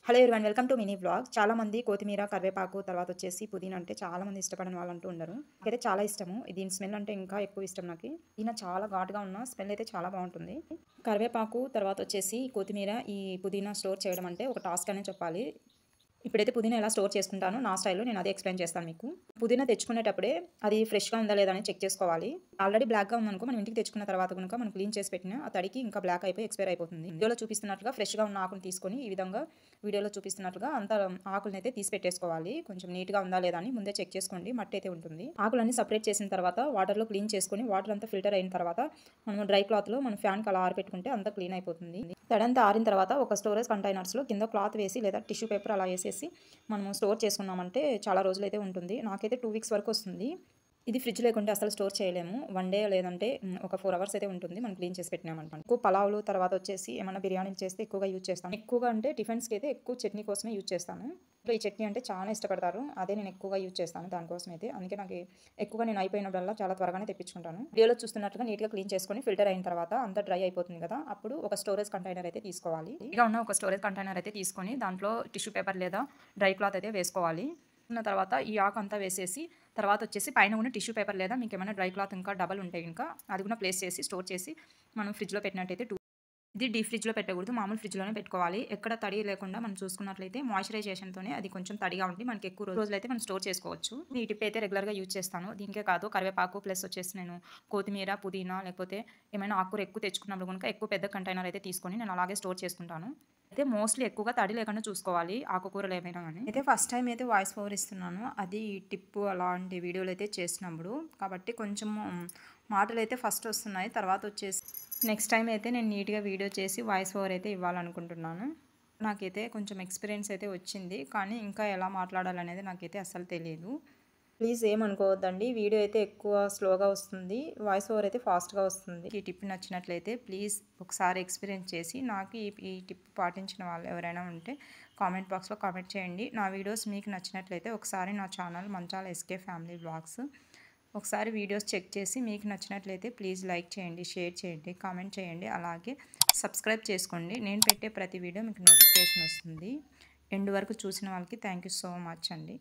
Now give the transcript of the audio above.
Hello everyone welcome to mini vlog. చాలా మంది కొత్తిమీర, కరివేపాకు తర్వాత వచ్చేసి పుదీనా అంటే చాలా మంది ఇష్టపడని వాళ్ళు అంటూ ఉండరు. నాకైతే చాలా ఇష్టము. దీని స్మెల్ అంటే ఇంకా ఎక్కువ ఇష్టం నాకు. పుదీనా చాలా ఘాటుగా ఉన్న స్మెల్ అయితే చాలా బాగుంటుంది. కరివేపాకు తర్వాత వచ్చేసి కొత్తిమీర, ఈ పుదీనా స్టోర్ చేయడం అంటే ఒక టాస్క్ అనే చెప్పాలి. ఇప్పుడైతే పుదీనా ఎలా స్టోర్ చేసుకుంటానో నా స్టైల్‌లో నేను అదే ఎక్స్‌ప్లెయిన్ చేస్తాను మీకు. పుదీనా తెచ్చుకునేటప్పుడే అది ఫ్రెష్‌గా ఉందా లేదా అని చెక్ చేసుకోవాలి. ఆల్రెడీ బ్లాక్‌గా ఉందనుకో మనం ఇంటికి తెచ్చుకున్న తర్వాత గనుక మనం క్లీన్ చేసి పెట్టిన ఆ తడికి ఇంకా బ్లాక్ అయిపోయి ఎక్స్‌పైర్ అయిపోతుంది. వీడియోలో చూపిస్తున్నట్లుగా ఫ్రెష్‌గా ఉన్న ఆకుని తీసుకొని ఈ విధంగా వీడియోలో చూపిస్తున్నట్లుగా అంతా ఆకులనైతే తీసి పెట్టేసుకోవాలి. కొంచెం నీట్‌గా ఉందా లేదా అని ముందే చెక్ చేసుకోండి. మట్టి అయితే ఉంటుంది. ఆకులన్నీ సెపరేట్ చేసిన తర్వాత వాటర్‌లో క్లీన్ చేసుకొని వాటర్ అంతా ఫిల్టర్ అయిన తర్వాత మనం డ్రై క్లాత్‌లో మనం ఫ్యాన్‌కి అలా ఆరబెట్టుకుంటే అంతా క్లీన్ అయిపోతుంది. తడంతా ఆరిన తర్వాత ఒక స్టోరేజ్ కంటైనర్స్‌లో కింద క్లాత్ వేసి లేదా టిష్యూ పేపర్ అలా వేసేసి మనము స్టోర్ చేసుకున్నామంటే చాలా రోజులైతే ఉంటుంది. నాకైతే 2 వీక్స్ వరకు వస్తుంది. ఇది ఫ్రిడ్జ్ లేకుంటే అసలు స్టోర్ చేయలేము. 1 డే లేదంటే ఒక 4 అవర్స్ అయితే ఉంటుంది. మనం క్లీన్ చేసి పెట్టినామనుకోండి. ఎక్కువ పలావులు తర్వాత వచ్చేసి ఏమన్నా బిర్యానీలు చేస్తే ఎక్కువగా యూజ్ చేస్తాను. ఎక్కువగా అంటే టిఫిన్స్‌కి అయితే ఎక్కువ చట్నీ కోసమే యూజ్ చేస్తాను. ఈ చట్నీ అంటే చాలా ఇష్టపడతారు. అదే నేను ఎక్కువగా యూజ్ చేస్తాను దానికోసం అయితే. అందుకే నాకు ఎక్కువగా నేను అయిపోయినప్పుడల్లా చాలా త్వరగానే తెప్పించుకుంటాను. వీడియోలో చూస్తున్నట్టుగా నీట్‌గా క్లీన్ చేసుకొని ఫిల్టర్ అయిన తర్వాత అంతా డ్రై అయిపోతుంది కదా! అప్పుడు ఒక స్టోరేజ్ కంటైనర్ అయితే తీసుకోవాలి. ఇలా ఉన్న ఒక స్టోరేజ్ కంటైనర్ అయితే తీసుకొని దాంట్లో టిష్యూ పేపర్ లేదా డ్రై క్లాత్ అయితే వేసుకోవాలి. ఉన్న తర్వాత ఈ ఆకు అంతా వేసేసి తర్వాత వచ్చేసి పైన ఉన్న టిష్యూ పేపర్ లేదా మీకేమైనా డ్రై క్లాత్ ఇంకా డబల్ ఉంటే ఇంకా అది కూడా ప్లేస్ చేసి స్టోర్ చేసి మనం ఫ్రిడ్జ్‌లో పెట్టినట్టయితే ఇది డీప్ ఫ్రిడ్జ్‌లో పెట్టకూడదు. మామూలు ఫ్రిడ్జ్‌లోనే పెట్టుకోవాలి. ఎక్కడ తడి లేకుండా మనం చూసుకున్నట్లయితే మాయిశ్చరైజేషన్‌తోనే అది కొంచెం తడిగా ఉండి మనకి ఎక్కువ రోజులైతే మనం స్టోర్ చేసుకోవచ్చు. ఈ టిప్ అయితే రెగ్యులర్‌గా యూజ్ చేస్తాను. దీనికే కాదు కరివేపాకు ప్లస్ వచ్చేసి నేను కొత్తిమీర, పుదీనా లేకపోతే ఏమైనా ఆకుకూర ఎక్కువ తెచ్చుకున్నప్పుడు గనుక ఎక్కువ పెద్ద కంటైనర్ అయితే తీసుకొని నేను అలాగే స్టోర్ చేసుకుంటాను. అయితే మోస్ట్‌లీ ఎక్కువగా తడి లేకుండా చూసుకోవాలి ఆకుకూరలు ఏమైనా గాని. అయితే ఫస్ట్ టైమ్ అయితే వాయిస్ ఓవర్ ఇస్తున్నాను. అది టిప్పు అలాంటి వీడియోలు అయితే చేసినప్పుడు. కాబట్టి కొంచెము మాటలైతే ఫస్ట్ వస్తున్నాయి. తర్వాత వచ్చేసి నెక్స్ట్ టైం అయితే నేను నీట్‌గా వీడియో చేసి వాయిస్ ఓవర్ అయితే ఇవ్వాలనుకుంటున్నాను. నాకైతే కొంచెం ఎక్స్‌పీరియన్స్ అయితే వచ్చింది. కానీ ఇంకా ఎలా మాట్లాడాలనేది నాకైతే అస్సలు తెలీదు. ప్లీజ్ ఏమనుకోవద్దండి. వీడియో అయితే ఎక్కువ స్లోగా వస్తుంది. వాయిస్ ఓవర్ అయితే ఫాస్ట్‌గా వస్తుంది. ఈ టిప్ నచ్చినట్లయితే ప్లీజ్ ఒకసారి ఎక్స్‌పీరియన్స్ చేసి నాకు ఈ టిప్ పాటించిన వాళ్ళు ఎవరైనా ఉంటే కామెంట్ బాక్స్‌లో కామెంట్ చేయండి. నా వీడియోస్ మీకు నచ్చినట్లయితే ఒకసారి నా ఛానల్ మంచాల ఎస్కే ఫ్యామిలీ వ్లాగ్స్ ఒకసారి వీడియోస్ చెక్ చేసి మీకు నచ్చినట్లయితే ప్లీజ్ లైక్ చేయండి, షేర్ చేయండి, కామెంట్ చేయండి. అలాగే సబ్స్క్రైబ్ చేసుకోండి. నేను పెట్టే ప్రతి వీడియో మీకు నోటిఫికేషన్ వస్తుంది. ఎండ్ వరకు చూసిన వాళ్ళకి థ్యాంక్ యూ సో మచ్ అండి.